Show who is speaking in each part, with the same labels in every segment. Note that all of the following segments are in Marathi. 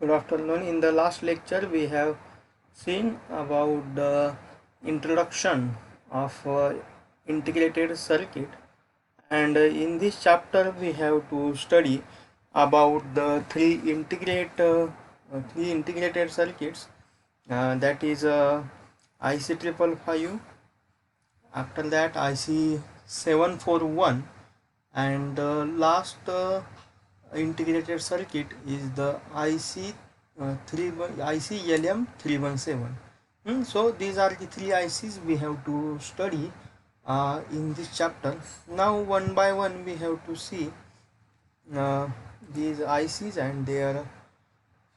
Speaker 1: Good afternoon. In the last lecture, we have seen about the introduction of integrated circuit, and in this chapter, we have to study about the three integrated circuits. That is IC 555. After that, IC 741, and the last integrated circuit is the IC LM 317. So these are the three ICs we have to study in this chapter. Now one by one we have to see these ICs and their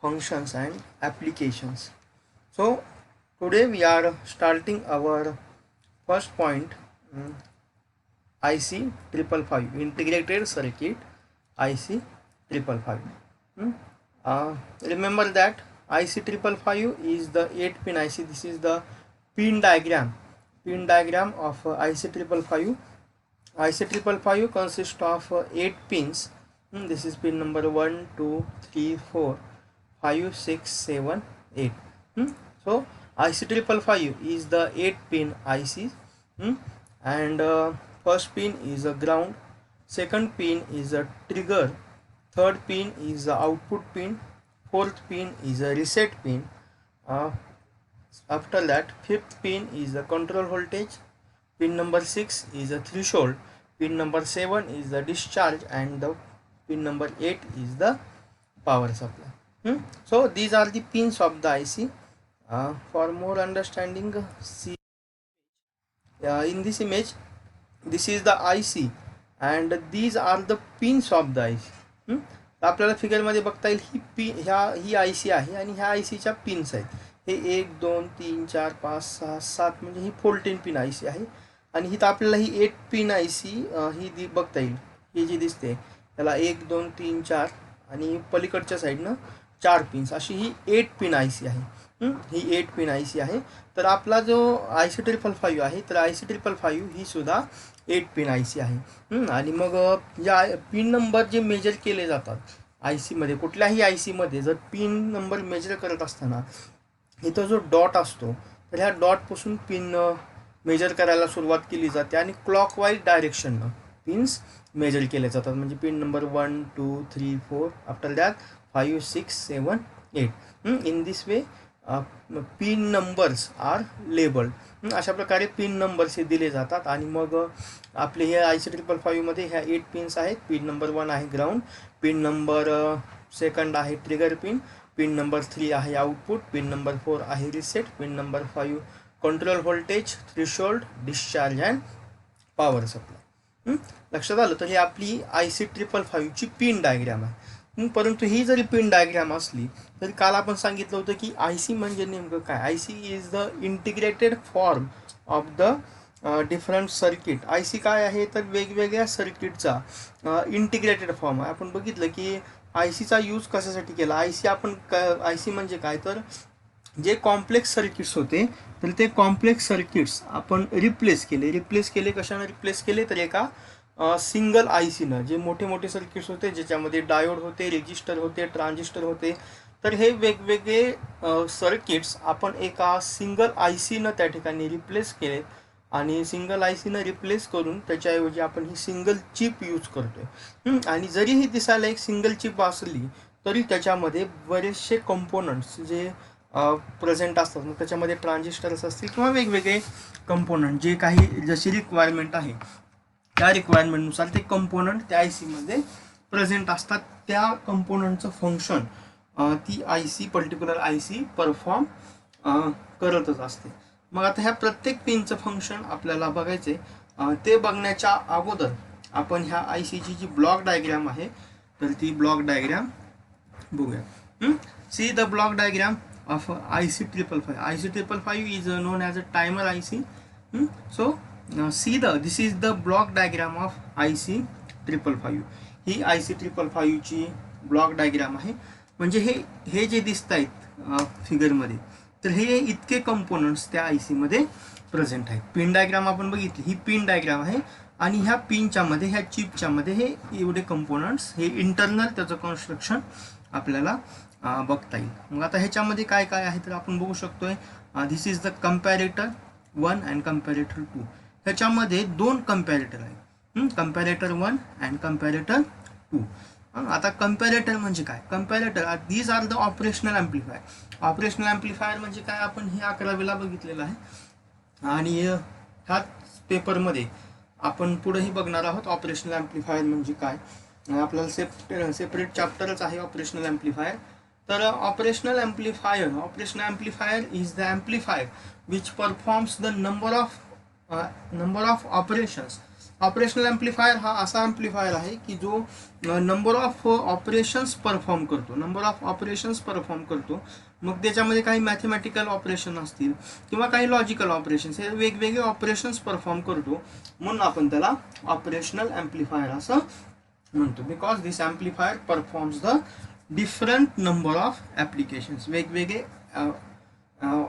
Speaker 1: functions and applications. So today we are starting our first point, IC 555 integrated circuit IC 555. Remember that IC 555 is the 8-pin IC. This is the pin diagram of IC 555. IC 555 consists of 8 pins. This is pin number 1, 2, 3, 4, 5, 6, 7, 8. So IC 555 is the 8-pin IC, and first pin is a ground, second pin is a trigger, third pin is the output pin, fourth pin is a reset pin. After that, fifth pin is the control voltage, pin number 6 is a threshold, pin number 7 is the discharge, and the pin number 8 is the power supply. So these are the pins of the IC. For more understanding, see in this image, this is the IC and these are the pins of the IC. आपल्याला फिगर मध्ये बघता येईल ही IC आहे आणि ह्या ICच्या पिन्स आहेत. हे 1 2 3 4 5 6 7 म्हणजे ही 14 पिन IC आहे आणि इथं आपल्याला ही 8 पिन IC ही बघता येईल. ही जी दिसते त्याला 1 2 3 4 आणि पलीकडच्या साईडनं 4 पिन्स अशी ही 8 पिन IC आहे. ही 8 पिन IC आहे. तर आपला जो IC 555 आहे तर IC 555 ही सुद्धा 8 पिन IC आहे. आणि मग या पिन नंबर जे मेजर केले जातात IC मध्ये, कुठल्याही IC मध्ये जर पिन नंबर मेजर करत असताना इथं जो डॉट असतो तर ह्या डॉटपासून पिन मेजर करायला सुरुवात केली जाते आणि क्लॉकवाईज डायरेक्शननं पिन्स मेजर केले जातात. म्हणजे pin number 1 2 3 4 after that 5 6 7 8. In this way pin numbers are labelled. अशा प्रकारे पिन नंबर्स हे दिले जातात आणि मग आपले हे IC 555 मध्ये ह्या 8 पिन्स आहेत. पिन नंबर 1 आहे ग्राउंड, पिन नंबर 2 आहे ट्रिगर पिन, पिन नंबर 3 आहे आउटपुट, पिन नंबर 4 आहे reset, pin number 5 control voltage, threshold, discharge and power supply. लक्षात आलं. तर ही आपली IC 555 ची पिन डायग्राम आहे. परंतु ही जरी पिन डायग्राम असली तरी काल आपण सांगितलं होतं की IC म्हणजे नेमकं काय. IC is the integrated form of the different circuit. IC काय आहे तर वेगवेगळ्या सर्किटचा इंटिग्रेटेड फॉर्म आहे. आपण बघितलं की ICचा यूज कशासाठी केला. IC म्हणजे काय तर जे कॉम्प्लेक्स सर्किट्स होते तर ते कॉम्प्लेक्स सर्किट्स आपण रिप्लेस केले. कशाने रिप्लेस केले तर एका सिंगल ICनं. जे मोठे मोठे सर्किट्स होते ज्याच्यामध्ये डायोड होते, रेजिस्टर होते, ट्रान्झिस्टर होते, तर हे वेगवेगळे सर्किट्स आपण एका सिंगल ICनं त्या ठिकाणी रिप्लेस केले आणि सिंगल ICनं रिप्लेस करून त्याच्याऐवजी आपण ही सिंगल चिप यूज करतोय. आणि जरी ही दिसायला एक सिंगल चिप असली तरी त्याच्यामध्ये बरेचसे कंपोनंट्स जे प्रेझेंट असतात. मग त्याच्यामध्ये ट्रान्झिस्टर्स असतील किंवा वेगवेगळे कंपोनंट जे काही जशी रिक्वायरमेंट आहे त्या रिक्वायरमेंटनुसार ते कंपोनंट त्या IC मध्ये प्रेझेंट असतात. त्या कंपोनंटचं फंक्शन ती पर्टिक्युलर IC परफॉर्म करतच असते. मग आता ह्या प्रत्येक पिनचं फंक्शन आपल्याला बघायचे. ते बघण्याच्या अगोदर आपण ह्या ICची जी ब्लॉक डायग्राम आहे तर ती ब्लॉक डायग्राम बघूया. See the block diagram of IC 555. IC 555 is known as a timer IC. So this is the block diagram of IC 555. He IC 555 ची ब्लॉक डायग्राम आहे. म्हणजे हे जे दिसत आहेत फिगरमध्ये तर हे इतके कंपोनंट्स त्या IC मध्ये प्रेझेंट आहेत. पिन डायग्राम आपण बघितली, ही पिन डायग्राम आहे आणि ह्या पिनच्या मध्ये, ह्या चिपच्या मध्ये हे एवढे कंपोनंट्स, हे इंटरनल त्याचं कन्स्ट्रक्शन आपल्याला बघता येईल. मग आता ह्याच्यामध्ये काय काय आहे तर आपण बघू शकतोय. This is the comparator 1 and comparator 2. ह्याच्यामध्ये दोन कंपॅरेटर आहे, कंपॅरेटर 1 अँड कंपॅरेटर 2. आता कंपॅरेटर म्हणजे काय? Comparator these are the operational amplifier. Operational amplifier म्हणजे काय आपण हे 11वीला बघितलेलं आहे आणि ह्याच पेपरमध्ये आपण पुढेही बघणार आहोत ऑपरेशनल ॲम्प्लिफायर म्हणजे काय. आपल्याला सेपरेट चॅप्टरच आहे ऑपरेशनल ॲम्प्लिफायर. तर operational amplifier is the amplifier which performs the number of operations. Operational amplifier हा असा ॲम्प्लिफायर आहे की जो नंबर ऑफ ऑपरेशन्स परफॉर्म करतो. मग त्याच्यामध्ये काही मॅथमॅटिकल ऑपरेशन असतील किंवा काही लॉजिकल ऑपरेशन्स, हे वेगवेगळे ऑपरेशन्स परफॉर्म करतो, म्हणून आपण त्याला ऑपरेशनल ॲम्प्लिफायर असं म्हणतो. Because this amplifier performs the different number of applications, वेगवेगळे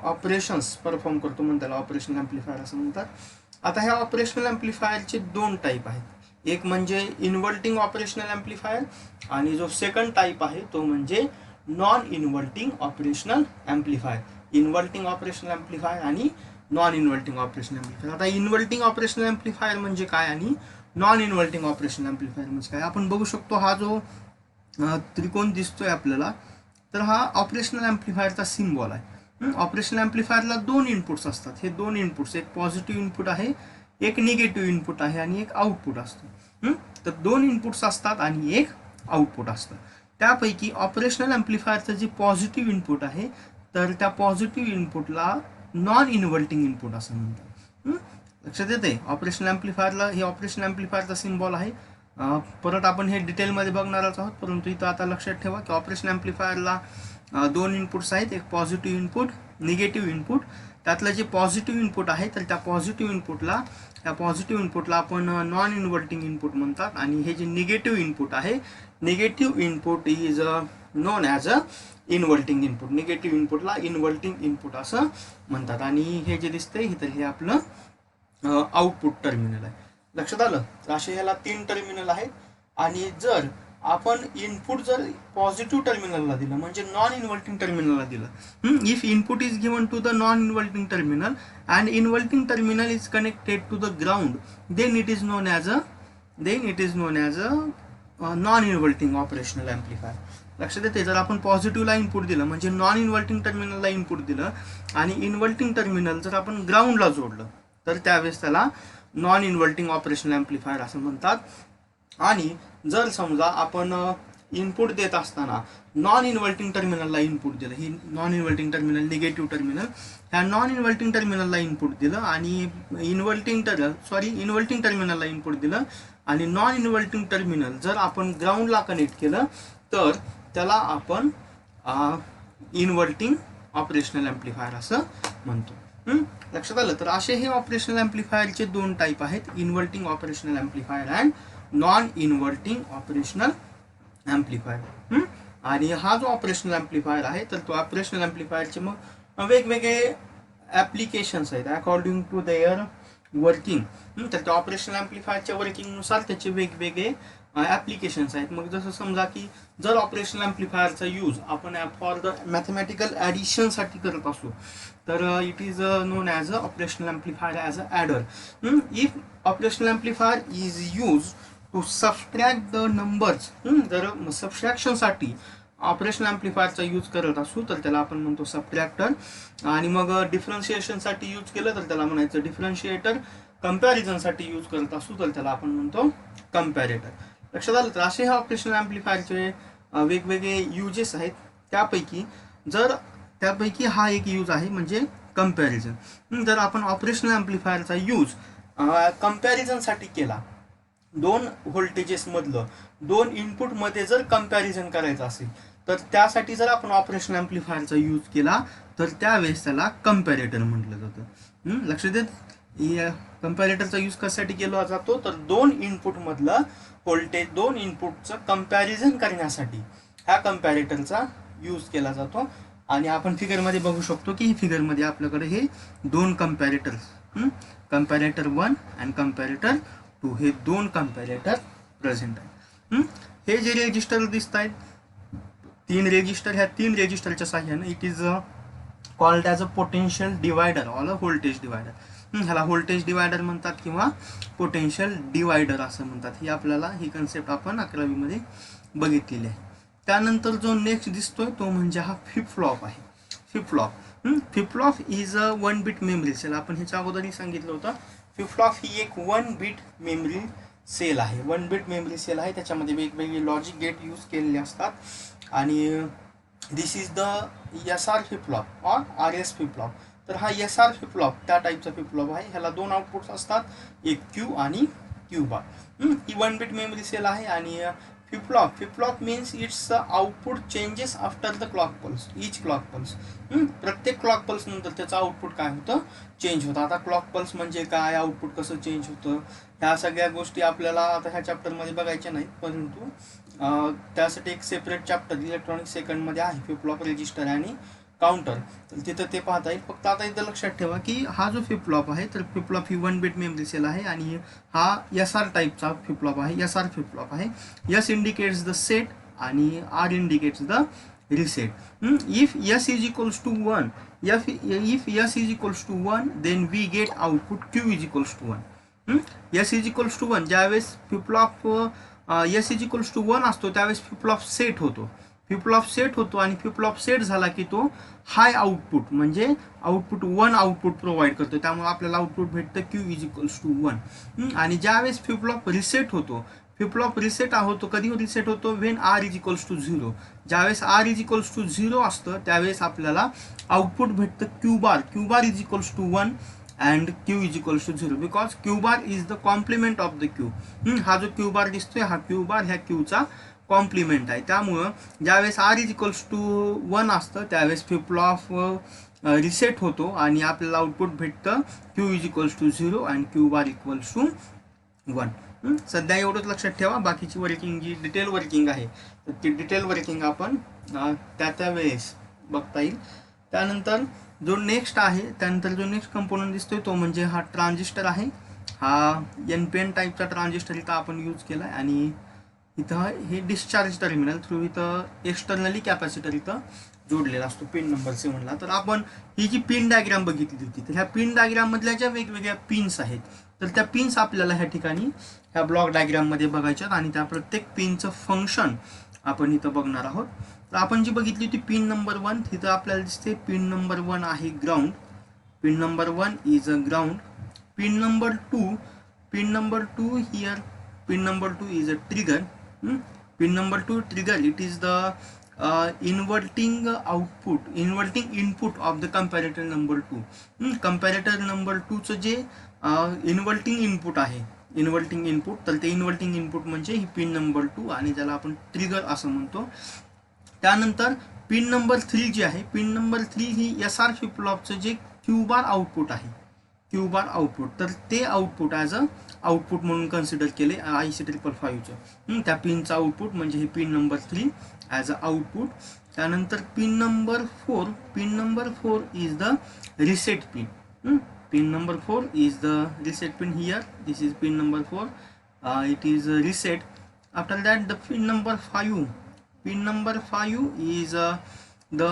Speaker 1: ऑपरेशन्स परफॉर्म करतो म्हणून त्याला ऑपरेशनल ॲम्प्लिफायर असं म्हणतात. आता ह्या ऑपरेशनल ॲम्प्लिफायरचे दोन टाईप आहेत. एक म्हणजे इन्व्हर्टिंग ऑपरेशनल ॲम्प्लिफायर आणि जो सेकंड टाईप आहे तो म्हणजे non inverting operational amplifier. Inverting operational amplifier आणि नॉन इन्व्हर्टिंग ऑपरेशनल ॲम्प्लिफायर. आता इन्व्हर्टिंग ऑपरेशनल ॲम्प्लिफायर म्हणजे काय आणि नॉन इन्व्हर्टिंग ऑपरेशनल ॲम्प्लिफायर म्हणजे काय आपण बघू शकतो. हा जो त्रिकोण दिसतोय आपल्याला, तर हा ऑपरेशनल ॲम्प्लिफायरचा सिम्बॉल आहे. ऑपरेशनल ॲम्प्लिफायरला दोन इनपुट्स असतात. हे दोन इनपुट्स, एक पॉझिटिव्ह इनपुट आहे, एक निगेटिव्ह इनपुट आहे आणि एक आउटपुट असतं. तर दोन इनपुट्स असतात आणि एक आउटपुट असतं. त्यापैकी ऑपरेशनल ॲम्प्लिफायरचं जे पॉझिटिव्ह इनपुट आहे तर त्या पॉझिटिव्ह इनपुटला नॉन इन्व्हर्टिंग इनपुट असं म्हणतात. लक्षात येते ऑपरेशनल ॲम्प्लिफायरला, हे ऑपरेशनल ॲम्प्लिफायरचा सिम्बॉल आहे. परत आपण हे डिटेलमध्ये बघणारच आहोत, परंतु इथं आता लक्षात ठेवा की ऑपरेशनल ॲम्प्लिफायरला दोन इनपुट्स आहेत, एक पॉझिटिव्ह इनपुट, निगेटिव्ह इनपुट. त्यातलं जे पॉझिटिव्ह इनपुट आहे तर त्या पॉझिटिव्ह इनपुटला आपण नॉन इन्व्हर्टिंग इनपुट म्हणतात आणि हे जे निगेटिव्ह इनपुट आहे, negative input is known as a inverting input. Negative इनपुटला इन्व्हर्टिंग इनपुट असं म्हणतात. आणि हे जे दिसतंय तर हे आपलं आउटपुट टर्मिनल आहे. लक्षात आलं? तर असे ह्याला 3 टर्मिनल आहेत. आणि जर आपण इनपुट जर पॉझिटिव्ह टर्मिनलला दिलं म्हणजे नॉन इन्व्हर्टिंग टर्मिनलला दिलं, if input is given to the non inverting terminal and inverting terminal is connected to the ground, then it is known as a non inverting operational amplifier. लक्षात येते? जर आपण पॉझिटिव्हला इनपुट दिलं म्हणजे नॉन इन्व्हर्टिंग टर्मिनलला इनपुट दिलं आणि इन्व्हर्टिंग टर्मिनल जर आपण ग्राउंडला जोडलं तर त्यावेळेस त्याला नॉन इन्व्हर्टिंग ऑपरेशनल ॲम्प्लिफायर असं म्हणतात. आणि जर समजा आपण इनपुट देत असताना नॉन इन्व्हर्टिंग टर्मिनलला इनपुट दिलं, ही non inverting terminal, negative terminal, ह्या नॉन इन्व्हर्टिंग टर्मिनलला इनपुट दिलं आणि इन्व्हर्टिंग टर्मिनलला इनपुट दिलं आणि नॉन इन्व्हर्टिंग टर्मिनल जर आपण ग्राउंडला कनेक्ट केलं तर त्याला आपण इन्व्हर्टिंग ऑपरेशनल ॲम्प्लिफायर असं म्हणतो. लक्षात आलं? तर असे हे ऑपरेशनल ॲम्प्लिफायरचे दोन टाईप आहेत, inverting operational amplifier and non inverting operational amplifier. आणि हा जो ऑपरेशनल ॲम्प्लिफायर आहे तर तो ऑपरेशनल ॲम्प्लिफायरचे मग वेगवेगळे ॲप्लिकेशन्स आहेत अकॉर्डिंग टू देअर वर्किंग. तर त्या ऑपरेशनल ॲम्प्लिफायरच्या वर्किंगनुसार त्याचे वेगवेगळे ॲप्लिकेशन्स आहेत. मग जसं समजा की जर ऑपरेशनल ॲम्प्लिफायरचा यूज आपण फॉर द मॅथमॅटिकल ॲडिशनसाठी करत असू तर it is known as a operational amplifier as a adder. If operational amplifier is use to subtract the numbers, जर सबस्ट्रॅक्शनसाठी ऑपरेशनल ॲम्प्लिफायरचा यूज करत असू तर त्याला आपण म्हणतो सबट्रॅक्टर. आणि मग डिफरन्शिएशनसाठी यूज केलं तर त्याला म्हणायचं डिफरन्शिएटर. कंपॅरिझनसाठी यूज करत असू तर त्याला आपण म्हणतो कंपॅरेटर. लक्षात आलं? तर असे हे ऑपरेशनल ॲम्प्लिफायरचे वेगवेगळे युजेस आहेत. त्यापैकी हा एक यूज आहे म्हणजे कंपॅरिझन. जर आपण ऑपरेशनल ॲम्प्लिफायरचा यूज कंपॅरिझनसाठी केला, दोन व्होल्टेजेसमधलं दोन इनपुटमध्ये जर कंपॅरिझन करायचं असेल तर त्यासाठी जर आपण ऑपरेशनल ॲम्प्लिफायरचा यूज केला तर त्यावेळेस त्याला कंपॅरेटर म्हटलं जातं. लक्षात येत? कंपॅरेटरचा यूज कशासाठी केला जातो तर दोन इनपुटमधलं व्होल्टेज, दोन इनपुटचं कंपॅरिझन करण्यासाठी ह्या कंपॅरेटरचा यूज केला जातो. आणि आपण फिगरमध्ये बघू शकतो की फिगरमध्ये आपल्याकडे हे दोन कंपॅरेटर्स, कंपॅरेटर 1 अँड कंपॅरेटर 2 हे 2 कंपॅरेटर प्रेझेंट आहे. हे जे रेजिस्टर दिसत आहेत 3 रेजिस्टर, ह्या 3 रेजिस्टरच्या साह्याने it is called as a potential divider or a voltage divider. ह्याला व्होल्टेज डिवायडर म्हणतात किंवा पोटेन्शियल डिवायडर असं म्हणतात. ही आपल्याला ही कन्सेप्ट आपण 11वीमध्ये बघितलेली आहे. त्यानंतर जो नेक्स्ट दिसतोय तो म्हणजे हा फ्लिप फ्लॉप आहे. Flip flop is a 1 bit memory cell. आपण ह्याच्या अगोदरही सांगितलं होतं फ्लिप फ्लॉप ही एक 1 बिट मेमरी सेल आहे. 1 बिट मेमरी सेल आहे. त्याच्यामध्ये वेगवेगळे लॉजिक गेट यूज केलेले असतात आणि this is the SR flip flop or RS flip flop. तर हा SR फ्लिप फ्लॉप त्या टाईपचा फ्लिप फ्लॉप आहे. ह्याला 2 आउटपुट्स असतात, एक Q आणि Q बार. ही 1 बिट मेमरी सेल आहे आणि flip flop means it's output changes after the clock pulse, each clock pulse. प्रत्येक क्लॉक पल्स नंतर त्याचं आउटपुट काय होतं, चेंज होतं. आता क्लॉक पल्स म्हणजे काय, आउटपुट कसं चेंज होतं, ह्या सगळ्या गोष्टी आपल्याला आता ह्या चॅप्टरमध्ये बघायच्या नाहीत, परंतु त्यासाठी एक सेपरेट चॅप्टर इलेक्ट्रॉनिक सेकंडमध्ये आहे, फ्लिप फ्लॉप रजिस्टर आणि काउंटर. तर तिथं ते पाहता येईल. फक्त आता इथं लक्षात ठेवा की हा जो फ्लिप फ्लॉप आहे तर फ्लिप फ्लॉप ही 1 बिट मेमरी सेल आहे आणि हा SR टाईपचा फ्लिप फ्लॉप आहे. SR फ्लिप फ्लॉप आहे. S इंडिकेट्स द सेट आणि R indicates the reset. If S is equals to 1, if S is equals to 1 then we get output Q is equals to 1. S is equals to 1 ज्यावेळेस flip flop S is equals to 1 असतो त्यावेळेस फ्लिप फ्लॉप सेट होतो. फ्लिप फ्लॉप सेट होतो आणि फ्लिप फ्लॉप सेट झाला की तो हाय आउटपुट म्हणजे आउटपुट 1 आउटपुट प्रोव्हाइड करतो. त्यामुळे आपल्याला आउटपुट भेटतं Q इज इक्वल्स टू 1. आणि ज्यावेळेस फ्लिप फ्लॉप रिसेट होतो, फ्लिप फ्लॉप रिसेट होतो कधी रिसेट होतो, when R is equals to 0. ज्यावेळेस R इज इक्वल्स टू 0 असतं त्यावेळेस आपल्याला आउटपुट भेटतं Q bar is equals to 1 and Q is equals to 0 because Q bar is the complement of the Q. हा जो Q बार दिसतोय हा Q बार ह्या Qचा कॉम्प्लिमेंट आहे. त्यामुळं ज्यावेळेस R इज इक्वल्स टू 1 असतं त्यावेळेस फ्लिप फ्लॉप रिसेट होतो आणि आपल्याला आउटपुट भेटतं Q is equals to 0 and Q bar equals to 1. सध्या एवढंच लक्षात ठेवा. बाकीची वर्किंग जी डिटेल वर्किंग आहे तर ती डिटेल वर्किंग आपण त्या वेळेस बघता येईल. त्यानंतर जो नेक्स्ट कंपोनंट दिसतोय तो म्हणजे हा ट्रान्झिस्टर आहे. हा NPN टाईपचा ट्रान्झिस्टर इथं आपण यूज केला आहे आणि इथं हे डिस्चार्ज टर्मिनल थ्रू इथं एक्सटर्नली कॅपॅसिटर इथं जोडलेला असतो पिन नंबर 7ला. तर आपण ही जी पिन डायग्राम बघितली होती तर ह्या पिन डायग्राम मधल्या ज्या वेगवेगळ्या पिन्स आहेत तर त्या पिन्स आपल्याला ह्या ठिकाणी ह्या ब्लॉक डायग्राममध्ये बघायच्यात आणि त्या प्रत्येक पिनचं फंक्शन आपण इथं बघणार आहोत. तर आपण जी बघितली होती पिन नंबर 1 तिथं आपल्याला दिसते पिन नंबर 1 आहे ground. Pin number 1 is a ground. Pin number 2 here pin number 2 is a trigger. Pin number 2 trigger, it is the inverting input of the comparator number 2. Comparator number 2 चं जे इन्व्हर्टिंग इनपुट आहे, इन्व्हर्टिंग इनपुट, तर ते इन्व्हर्टिंग इनपुट म्हणजे ही पिन नंबर 2 आणि ज्याला आपण ट्रिगर असं म्हणतो. त्यानंतर पिन नंबर 3 जी आहे, पिन नंबर 3 ही SR फ्लिप फ्लॉपचं जे Q बार आउटपुट आहे, Q बार आउटपुट, तर ते आउटपुट ॲज अ आउटपुट म्हणून कन्सिडर केले IC 555चं. त्या पिनचं आउटपुट म्हणजे हे pin number 3 as a output. त्यानंतर pin number 4 is the reset pin. Pin number 4 is the reset pin. Here this is pin number 4, it is reset. After that the pin number 5 is the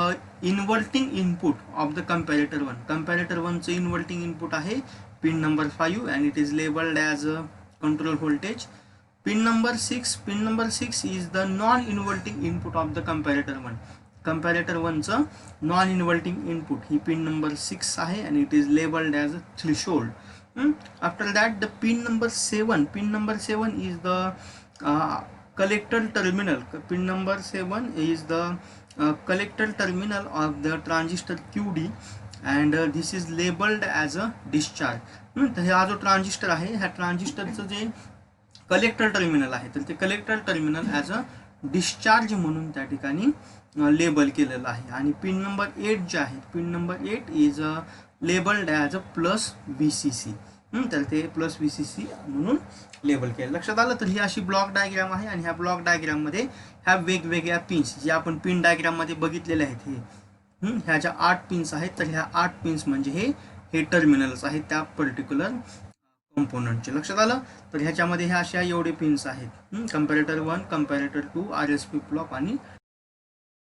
Speaker 1: inverting input of the comparator 1. Comparator 1चं इन्व्हर्टिंग इनपुट आहे pin number 5 and it is labeled as a control voltage. Pin number 6 is the non-inverting input of the comparator 1. Comparator 1 चं non-inverting input ही pin number 6 आहे and it is labeled as a threshold. After that the pin number 7 is the collector terminal. Pin number 7 is the collector terminal of the transistor QD and this is labeled as a discharge. तर हा जो ट्रान्झिस्टर आहे ह्या ट्रान्झिस्टरचं जे कलेक्टर टर्मिनल आहे तर ते collector terminal as a discharge म्हणून त्या ठिकाणी लेबल केलेलं आहे. आणि पिन नंबर 8 जे आहे, pin number 8 is labelled as a plus VCC. तर ते प्लस VCC म्हणून लेबल केलं. लक्षात आलं. तर ही अशी ब्लॉक डायग्राम आहे आणि ह्या ब्लॉक डायग्राममध्ये ह्या वेगवेगळ्या पिन्स जे आपण पिन डायग्राममध्ये बघितलेले आहेत ह्या ज्या 8 पिन्स आहेत तर ह्या 8 पिन्स म्हणजे हे टर्मिनल्स आहेत त्या पर्टिक्युलर कंपोनंटचे. लक्षात आलं. तर ह्याच्यामध्ये ह्या अशा एवढे पिन्स आहेत. Comparator 1, comparator 2, RS flip flop आणि